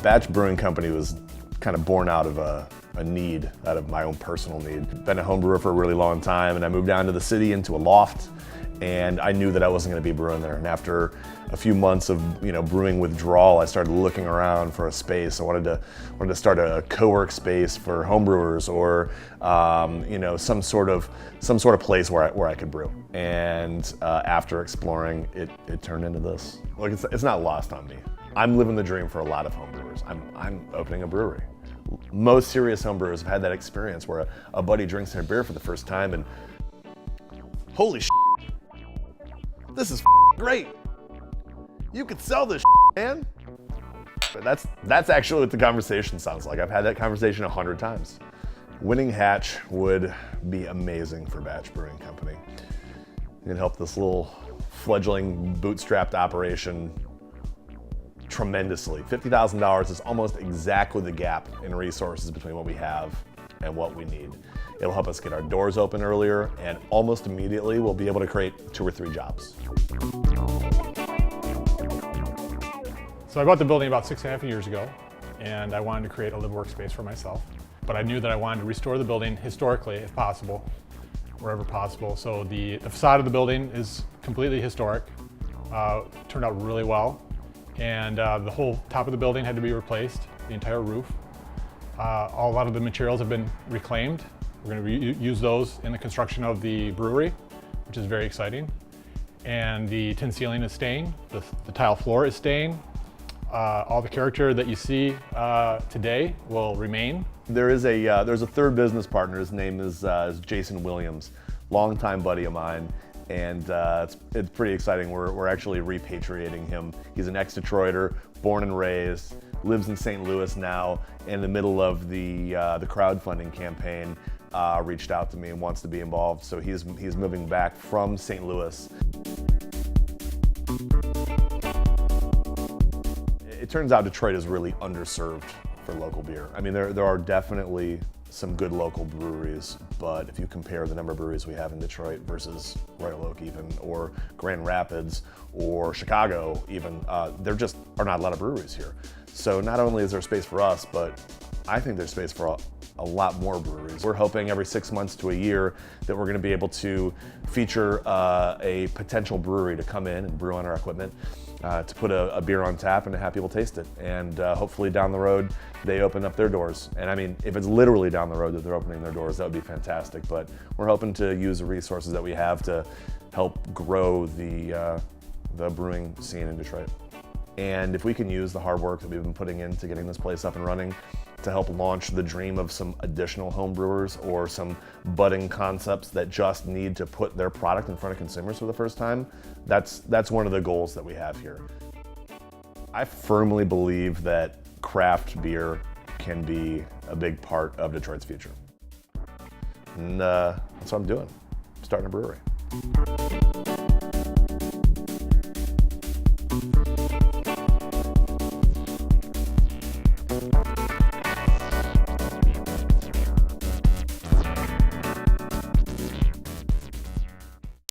Batch Brewing Company was kind of born out of a need, out of my own personal need. Been a home brewer for a really long time, and I moved down to the city into a loft, and I knew that I wasn't going to be brewing there. And after a few months of brewing withdrawal, I started looking around for a space. I wanted to start a co-work space for homebrewers, or some sort of place where I could brew. And after exploring, it turned into this. Look, it's not lost on me. I'm living the dream for a lot of homebrewers. I'm opening a brewery. Most serious homebrewers have had that experience where a buddy drinks their beer for the first time and, holy shit, this is great. You could sell this man. But that's actually what the conversation sounds like. I've had that conversation 100 times. Winning hatch would be amazing for Batch Brewing Company. It'd help this little fledgling bootstrapped operation tremendously. $50,000 is almost exactly the gap in resources between what we have and what we need. It'll help us get our doors open earlier, and almost immediately we'll be able to create 2 or 3 jobs. So I bought the building about 6.5 years ago, and I wanted to create a live workspace for myself. But I knew that I wanted to restore the building historically, if possible, wherever possible. So the facade of the building is completely historic. Turned out really well. And the whole top of the building had to be replaced, the entire roof. A lot of the materials have been reclaimed. We're going to use those in the construction of the brewery, which is very exciting. And the tin ceiling is staying, the tile floor is staying. All the character that you see today will remain. There's a third business partner. His name is Jason Williams, longtime buddy of mine. And it's pretty exciting. We're actually repatriating him. He's an ex-Detroiter, born and raised, lives in St. Louis now. In the middle of the crowdfunding campaign, reached out to me and wants to be involved. So he's moving back from St. Louis. It turns out Detroit is really underserved for local beer. I mean, there are definitely some good local breweries, but if you compare the number of breweries we have in Detroit versus Royal Oak even, or Grand Rapids, or Chicago even, there just are not a lot of breweries here. So not only is there space for us, but I think there's space for a lot more breweries. We're hoping every 6 months to a year that we're gonna be able to feature a potential brewery to come in and brew on our equipment, to put a beer on tap and to have people taste it. And hopefully down the road, they open up their doors. And I mean, if it's literally down the road that they're opening their doors, that would be fantastic. But we're hoping to use the resources that we have to help grow the brewing scene in Detroit. And if we can use the hard work that we've been putting into getting this place up and running to help launch the dream of some additional home brewers or some budding concepts that just need to put their product in front of consumers for the first time, that's one of the goals that we have here. I firmly believe that craft beer can be a big part of Detroit's future. And that's what I'm doing. I'm starting a brewery.